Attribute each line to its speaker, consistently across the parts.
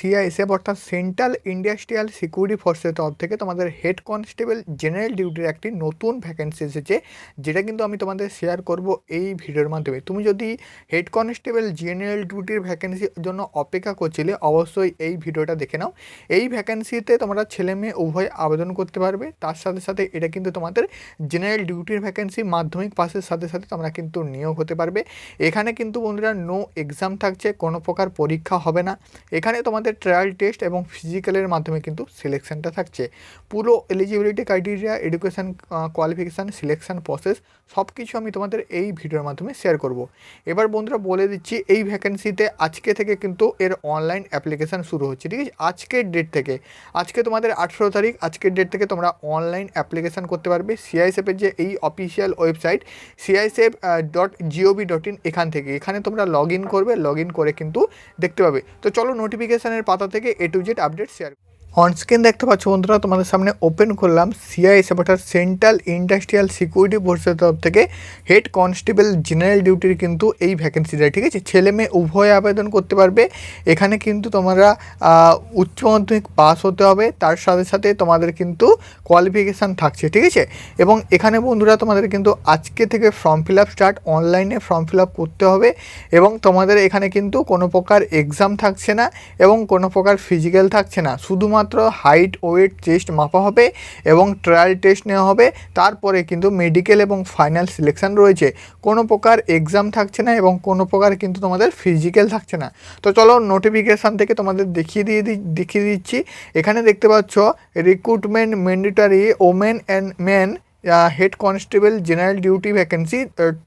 Speaker 1: CISF অর্থাৎ central industrial security ফোর্সের তরফ থেকে তোমাদের হেড কনস্টেবল জেনারেল ডিউটির একটি নতুন ভ্যাকেন্সি এসেছে, যেটা কিন্তু আমি তোমাদের শেয়ার করব এই ভিডিওর মাধ্যমে। তুমি যদি হেড কনস্টেবল জেনারেল ডিউটির ভ্যাকেন্সির জন্য অপেক্ষা করছিলে, অবশ্যই এই ভিডিওটা দেখে নাও। এই ভ্যাকেন্সিতে তোমরা ছেলে মেয়ে উভয় আবেদন করতে পারবে। তার সাথে সাথে এটা কিন্তু তোমাদের জেনারেল ডিউটির ভ্যাকেন্সি, মাধ্যমিক পাসের সাথে সাথে তোমরা কিন্তু নিয়োগ হতে পারবে। এখানে কিন্তু বন্ধুরা নো এক্সাম থাকছে, কোনো প্রকার পরীক্ষা হবে না। এখানে তোমাদের ট্রায়াল টেস্ট এবং ফিজিক্যালের মাধ্যমে কিন্তু সিলেকশনটা থাকছে। পুরো eligibility criteria, education qualification, selection process সব কিছু আমি তোমাদের এই ভিডিওর মাধ্যমে শেয়ার করব। এবার বন্ধুরা বলে দিচ্ছি, এই ভ্যাকেন্সিতে আজকে থেকে কিন্তু এর অনলাইন অ্যাপ্লিকেশান শুরু হচ্ছে, ঠিক আছে? আজকের ডেট থেকে, আজকে তোমাদের 18 তারিখ, আজকের ডেট থেকে তোমরা অনলাইন অ্যাপ্লিকেশান করতে পারবে সিআইএসএফের যে এই অফিসিয়াল ওয়েবসাইট CISF.gov.in, এখানে তোমরা লগ ইন করবে। লগ ইন করে কিন্তু দেখতে পাবে। তো চলো নোটিফিকেশানের পাতা থেকে A to Z update share. Onscreen দেখতে পাচ্ছ বন্ধুরা, তোমাদের সামনে ওপেন করলাম সিআইএসএফ অর্থাৎ সেন্ট্রাল ইন্ডাস্ট্রিয়াল সিকিউরিটি ফোর্সের তরফ থেকে হেড কনস্টেবল জেনারেল ডিউটির কিন্তু এই ভ্যাকেন্সিটা, ঠিক আছে? ছেলে মেয়ে উভয় আবেদন করতে পারবে। এখানে কিন্তু তোমরা উচ্চ মাধ্যমিক পাস হতে হবে, তার সাথে সাথে তোমাদের কিন্তু কোয়ালিফিকেশান থাকছে, ঠিক আছে? এবং এখানে বন্ধুরা তোমাদের কিন্তু আজকে থেকে ফর্ম ফিল আপ স্টার্ট, অনলাইনে ফর্ম ফিল আপ করতে হবে। এবং তোমাদের এখানে কিন্তু কোনো প্রকার এক্সাম থাকছে না এবং কোনো প্রকার ফিজিক্যাল থাকছে না, শুধুমাত্র হাইট, ওয়েট, চেস্ট মাপা হবে এবং ট্রায়াল টেস্ট নেওয়া হবে। তারপরে কিন্তু মেডিকেল এবং ফাইনাল সিলেকশন রয়েছে। কোনো প্রকার এক্সাম থাকছে না এবং কোনো প্রকার কিন্তু তোমাদের ফিজিক্যাল থাকছে না। তো চলো নোটিফিকেশান থেকে তোমাদের দেখিয়ে দিচ্ছি। এখানে দেখতে পাচ্ছ recruitment mandatory women and men head constable general duty vacancy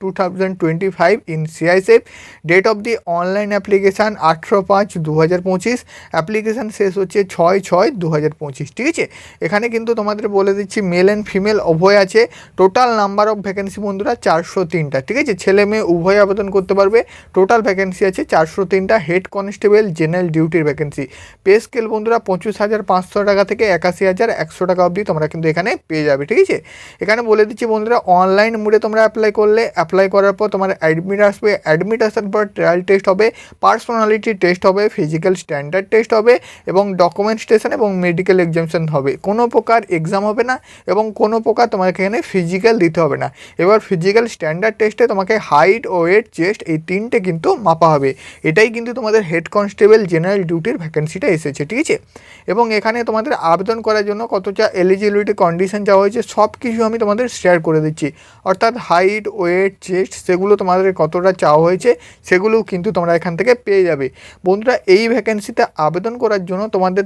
Speaker 1: 2025 in CISF. Date of the online application 18/5/2025। Application শেষ হচ্ছে 6/6/2025, ঠিক আছে? এখানে কিন্তু তোমাদের বলে দিচ্ছি মেল অ্যান্ড ফিমেল উভয় আছে। টোটাল নাম্বার অফ ভ্যাকেন্সি বন্ধুরা 403টা, ঠিক আছে? ছেলে মেয়ে উভয় আবেদন করতে পারবে। টোটাল ভ্যাকেন্সি আছে 403টা হেড কনস্টেবল জেনারেল ডিউটির ভ্যাকেন্সি। পে স্কেল বন্ধুরা 25,500 টাকা থেকে 81,100 টাকা অবধি তোমরা কিন্তু এখানে পেয়ে যাবে, ঠিক আছে? এখানে বলে দিচ্ছি বন্ধুরা, অনলাইন মোডে তোমরা অ্যাপ্লাই করলে, অ্যাপ্লাই করার পর তোমার অ্যাডমিট আসবে। অ্যাডমিট আসার পর ট্রায়াল টেস্ট হবে, পার্সোনালিটি টেস্ট হবে, ফিজিক্যাল স্ট্যান্ডার্ড টেস্ট হবে এবং ডকুমেন্টেশন এবং মেডিকেল এক্সামিনেশন হবে। কোনো প্রকার এক্সাম হবে না এবং কোনো প্রকার তোমাকে এখানে ফিজিক্যাল দিতে হবে না। এবার ফিজিক্যাল স্ট্যান্ডার্ড টেস্টে তোমাকে হাইট, ওয়েট, চেস্ট এই তিনটে কিন্তু মাপা হবে। এটাই কিন্তু তোমাদের হেড কনস্টেবল জেনারেল ডিউটির ভ্যাকেন্সিটা এসেছে, ঠিক আছে? এবং এখানে তোমাদের আবেদন করার জন্য কতটা এলিজিবিলিটি কন্ডিশন চাওয়া হয়েছে সব কিছু আমি তোমাদের শেয়ার করে দিচ্ছি। অর্থাৎ হাইট, ওয়েট, চেস্ট সেগুলো তোমাদের কতটা চাওয়া হয়েছে সেগুলোও কিন্তু তোমরা এখান থেকে পেয়ে যাবে। বন্ধুরা এই ভ্যাকেন্সিতে আবেদন করার জন্য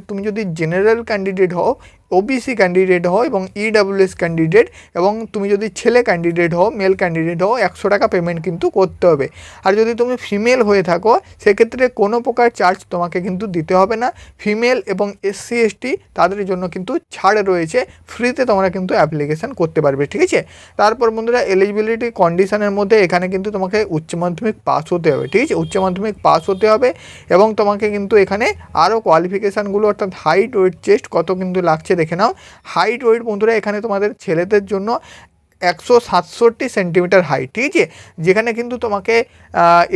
Speaker 1: তুমি যদি জেনারেল ক্যান্ডিডেট হও, ওবিসি ক্যান্ডিডেট হও এবং ইডাব্লিউএস ক্যান্ডিডেট এবং তুমি যদি ছেলে ক্যান্ডিডেট হও, মেল ক্যান্ডিডেট হও, 100 টাকা পেমেন্ট কিন্তু করতে হবে। আর যদি তুমি ফিমেল হয়ে থাকো সেক্ষেত্রে কোনো প্রকার চার্জ তোমাকে কিন্তু দিতে হবে না। ফিমেল এবং SC ST তাদের জন্য কিন্তু ছাড় রয়েছে, ফ্রিতে তোমরা কিন্তু অ্যাপ্লিকেশান করতে পারবে, ঠিক আছে? তারপর বন্ধুরা এলিজিবিলিটি কন্ডিশনের মধ্যে এখানে কিন্তু তোমাকে উচ্চ মাধ্যমিক পাস হতে হবে, ঠিক আছে? উচ্চ মাধ্যমিক পাস হতে হবে এবং তোমাকে কিন্তু এখানে আরও কোয়ালিফিকেশানগুলো অর্থাৎ হাইট, ওয়েট, চেস্ট কত কিন্তু লাগছে দেখে নাও। হাইট ওয়েট বন্ধুরা এখানে তোমাদের ছেলেদের জন্য 167 সেন্টিমিটার হাইট, ঠিক আছে? যেখানে কিন্তু তোমাকে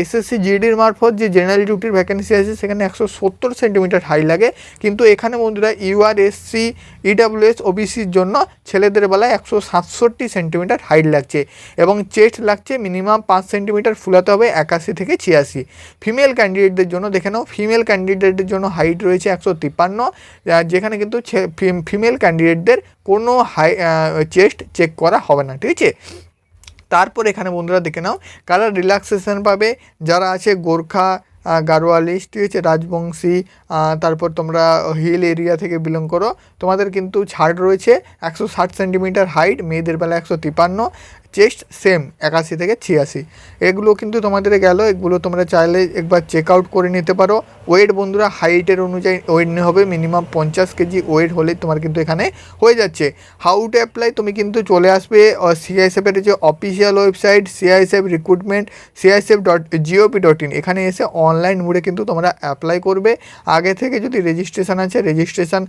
Speaker 1: SSC GDর মারফত যে জেনারেল ডিউটির ভ্যাকেন্সি আছে সেখানে 170 সেন্টিমিটার হাইট লাগে। কিন্তু এখানে বন্ধুরা UR SC EWS OBCর জন্য ছেলেদের বেলায় 167 সেন্টিমিটার হাইট লাগছে এবং চেস্ট লাগছে মিনিমাম 5 সেন্টিমিটার ফুলাতে হবে 81 থেকে 86। ফিমেল ক্যান্ডিডেটদের জন্য দেখে নাও, ফিমেল ক্যান্ডিডেটদের জন্য হাইট রয়েছে 153, যেখানে কিন্তু ফিমেল ক্যান্ডিডেটদের কোনো চেস্ট চেক করা হবে না, ঠিক আছে? তারপর এখানে বন্ধুরা দেখে নাও কালার রিল্যাক্সেশন পাবে যারা আছে গোর্খা, গাড়োয়ালিস, ঠিক আছে, রাজবংশী, তারপর তোমরা হিল এরিয়া থেকে বিলং করো, তোমাদের কিন্তু ছাড় রয়েছে। 160 সেন্টিমিটার হাইট, মেয়েদের বেলা 153, চেস্ট সেম 81 থেকে 86। এগুলো কিন্তু তোমাদের গেল, এগুলো তোমরা চাইলে একবার চেক আউট করে নিতে পারো। ওয়েট বন্ধুরা হাইটের অনুযায়ী ওয়েট নিয়ে হবে, মিনিমাম 50 কেজি ওয়েট হলে তোমার কিন্তু এখানে হয়ে যাচ্ছে। হাউ টু অ্যাপ্লাই, তুমি কিন্তু চলে আসবে সিআইএসএফের যে official website CISF recruitment CISF.gov.in, এখানে এসে অনলাইন মোডে কিন্তু তোমরা অ্যাপ্লাই করবে। আগে থেকে যদি রেজিস্ট্রেশন আছে রেজিস্ট্রেশন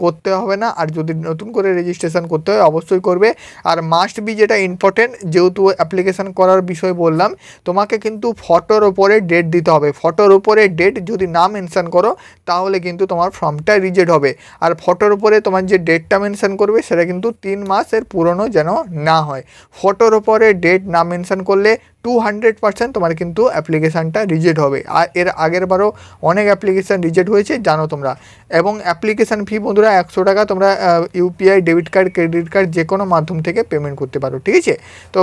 Speaker 1: করতে হবে না, আর যদি নতুন করে রেজিস্ট্রেশন করতে হয় অবশ্যই করবে। আর মাস্ট বি যেটা ইম্পর্টেন্ট, ইম্পর্টেন্ট, যেহেতু অ্যাপ্লিকেশান করার বিষয় বললাম, তোমাকে কিন্তু ফটোর ওপরে ডেট দিতে হবে। ফটোর উপরে ডেট যদি না মেনশান করো তাহলে কিন্তু তোমার ফর্মটা রিজেক্ট হবে। আর ফটোর উপরে তোমার যে ডেটটা মেনশান করবে সেটা কিন্তু 3 মাসের পুরনো যেন না হয়। ফটোর উপরে ডেট না মেনশান করলে 200% তোমার কিন্তু অ্যাপ্লিকেশানটা রিজেক্ট হবে। আর এর আগের বারও অনেক অ্যাপ্লিকেশান রিজেক্ট হয়েছে জানো তোমরা। এবং অ্যাপ্লিকেশান ফি বন্ধুরা 100 টাকা, তোমরা UPI, debit card, credit card যে কোনো মাধ্যম থেকে পেমেন্ট করতে পারো, ঠিক আছে। তো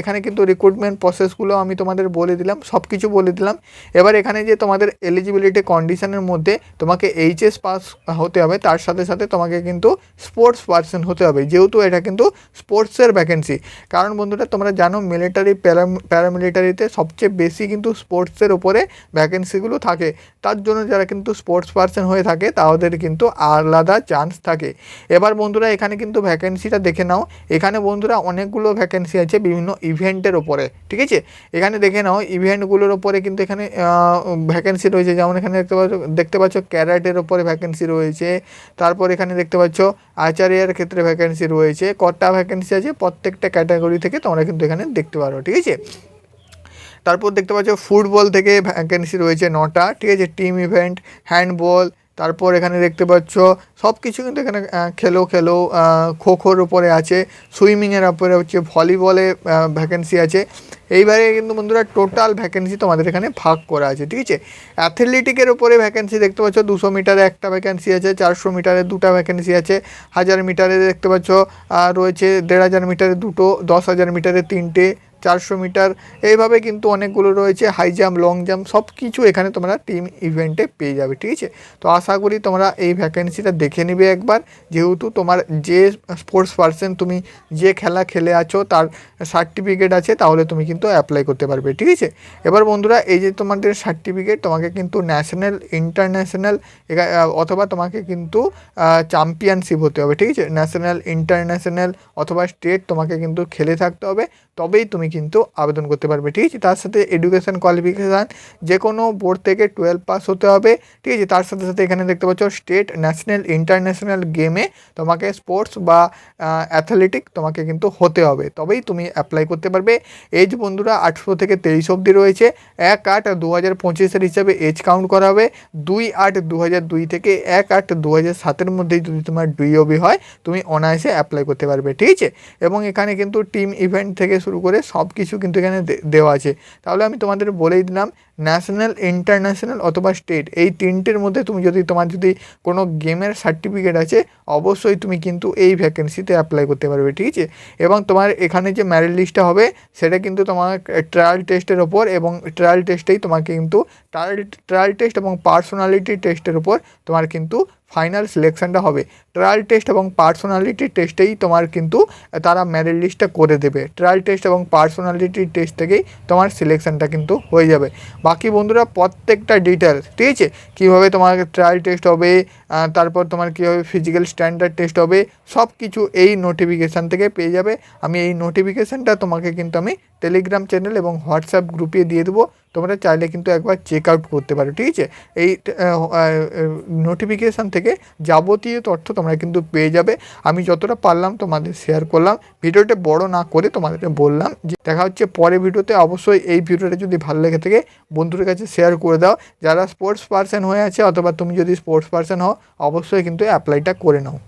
Speaker 1: এখানে কিন্তু রিক্রুটমেন্ট প্রসেসগুলো আমি তোমাদের বলে দিলাম, সব কিছু বলে দিলাম। এবার এখানে যে তোমাদের এলিজিবিলিটি কন্ডিশনের মধ্যে তোমাকে এইচএস পাস হতে হবে, তার সাথে সাথে তোমাকে কিন্তু স্পোর্টস পার্সন হতে হবে, যেহেতু এটা কিন্তু স্পোর্টসের ভ্যাকেন্সি। কারণ বন্ধুরা তোমরা জানো মিলিটারি, প্যারামিলিটারিতে সবচেয়ে বেশি কিন্তু স্পোর্টসের ওপরে ভ্যাকেন্সিগুলো থাকে। তার জন্য যারা কিন্তু স্পোর্টস পার্সন হয়ে থাকে তাদের কিন্তু আলাদা চান্স থাকে। এবার বন্ধুরা এখানে কিন্তু ভ্যাকেন্সিটা দেখে নাও। এখানে বন্ধুরা অনেকগুলো ভ্যাকেন্সি আছে বিভিন্ন ইভেন্টের ওপরে, ঠিক আছে। এখানে দেখে নাও ইভেন্টগুলোর ওপরে কিন্তু এখানে ভ্যাকেন্সি রয়েছে। যেমন এখানে দেখতে পাচ্ছ ক্যারাটের ওপরে ভ্যাকেন্সি রয়েছে। তারপর এখানে দেখতে পাচ্ছ আচার্যের ক্ষেত্রে ভ্যাকেন্সি রয়েছে। কটা ভ্যাকেন্সি আছে প্রত্যেকটা ক্যাটাগরি থেকে তোমরা কিন্তু এখানে দেখতে পারো, ঠিক আছে। তারপর দেখতে পাচ্ছ ফুটবল থেকে ভ্যাকেন্সি রয়েছে 9টা, ঠিক আছে। টিম ইভেন্ট, হ্যান্ডবল, তারপর এখানে দেখতে পাচ্ছ সব কিছু কিন্তু এখানে খেলো খোখোর উপরে আছে, সুইমিংয়ের উপরে হচ্ছে, ভলিবলে ভ্যাকেন্সি আছে। এইবারে কিন্তু বন্ধুরা টোটাল ভ্যাকেন্সি তোমাদের এখানে ভাগ করা আছে, ঠিক আছে। অ্যাথলেটিকের উপরে ভ্যাকেন্সি দেখতে পাচ্ছ 200 মিটারে একটা ভ্যাকেন্সি আছে, 400 মিটারে 2টা ভ্যাকেন্সি আছে, 1000 মিটারে দেখতে পাচ্ছ রয়েছে 1500 মিটারে 2টো, 10,000 মিটারে 3টে, 400 মিটার, এইভাবে কিন্তু অনেকগুলো রয়েছে। হাই জাম্প, লং জাম্প সব কিছু এখানে তোমরা টিম ইভেন্টে পেয়ে যাবে, ঠিক আছে। তো আশা করি তোমরা এই ভ্যাকেন্সিটা দেখে নিবে একবার, যেহেতু তোমার যে স্পোর্টস পার্সন, তুমি যে খেলা খেলে আছো তার সার্টিফিকেট আছে, তাহলে তুমি কিন্তু অ্যাপ্লাই করতে পারবে, ঠিক আছে। এবার বন্ধুরা এই যে তোমাদের সার্টিফিকেট, তোমাকে কিন্তু ন্যাশনাল, ইন্টারন্যাশনাল অথবা তোমাকে কিন্তু চ্যাম্পিয়নশিপ হতে হবে, ঠিক আছে। ন্যাশনাল, ইন্টারন্যাশনাল অথবা স্টেট তোমাকে কিন্তু খেলে থাকতে হবে, তবেই তুমি কিন্তু আবেদন করতে পারবে, ঠিক আছে। তার সাথে এডুকেশান কোয়ালিফিকেশান যে কোনো বোর্ড থেকে 12 পাস হতে হবে, ঠিক আছে। তার সাথে সাথে এখানে দেখতে পাচ্ছ স্টেট, ন্যাশনাল, ইন্টারন্যাশনাল গেমে তোমাকে স্পোর্টস বা অ্যাথলেটিক তোমাকে কিন্তু হতে হবে, তবেই তুমি অ্যাপ্লাই করতে পারবে। এজ বন্ধুরা 18 থেকে 23 অবধি রয়েছে। 1/8/2025 হিসাবে এজ কাউন্ট করা হবে। 2/8/2002 থেকে 1/8/2007 মধ্যেই যদি তোমার DOB হয় তুমি অনায়াসে অ্যাপ্লাই করতে পারবে, ঠিক আছে। এবং এখানে কিন্তু টিম ইভেন্ট থেকে শুরু করে সব কিছু কিন্তু এখানে দেওয়া আছে। তাহলে আমি তোমাদের বলেই দিলাম, ন্যাশনাল, ইন্টারন্যাশনাল অথবা স্টেট, এই তিনটের মধ্যে তুমি যদি তোমার যদি কোনো গেমের সার্টিফিকেট আছে অবশ্যই তুমি কিন্তু এই ভ্যাকেন্সিতে অ্যাপ্লাই করতে পারবে, ঠিক আছে। এবং তোমার এখানে যে মেরিট লিস্টটা হবে সেটা কিন্তু তোমার ট্রায়াল টেস্টের ওপর, এবং ট্রায়াল টেস্টেই তোমাকে কিন্তু ট্রায়াল টেস্ট এবং পার্সোনালিটি টেস্টের ওপর তোমার কিন্তু ফাইনাল সিলেকশানটা হবে। ট্রায়াল টেস্ট এবং পার্সোনালিটি টেস্টেই তোমার কিন্তু তারা মেরিট লিস্টটা করে দেবে। ট্রায়াল টেস্ট এবং পার্সোনালিটি টেস্ট থেকেই তোমার সিলেকশানটা কিন্তু হয়ে যাবে। বাকি বন্ধুরা প্রত্যেকটা ডিটেলস, ঠিক আছে, কীভাবে তোমার ট্রায়াল টেস্ট হবে, তারপর তোমার কীভাবে ফিজিক্যাল স্ট্যান্ডার্ড টেস্ট হবে, সব কিছু এই নোটিফিকেশান থেকে পেয়ে যাবে। আমি এই নোটিফিকেশানটা তোমাকে কিন্তু আমি টেলিগ্রাম চ্যানেল এবং হোয়াটসঅ্যাপ গ্রুপে দিয়ে দেবো, তোমরা চাইলে কিন্তু একবার চেক আউট করতে পারো, ঠিক আছে। এই নোটিফিকেশান থেকে যাবতীয় তথ্য তোমরা কিন্তু পেয়ে যাবে। আমি যতটা পারলাম তোমাদের শেয়ার করলাম, ভিডিওটা বড় না করে তোমাদেরকে বললাম যে দেখা হচ্ছে পরের ভিডিওতে। অবশ্যই এই ভিডিওটা যদি ভালো লেগে থাকে বন্ধুদের কাছে শেয়ার করে দাও। যারা স্পোর্টস পার্সন হয়ে আছে অথবা তুমি যদি স্পোর্টস পার্সন হও অবশ্যই কিন্তু অ্যাপ্লাইটা করে নাও।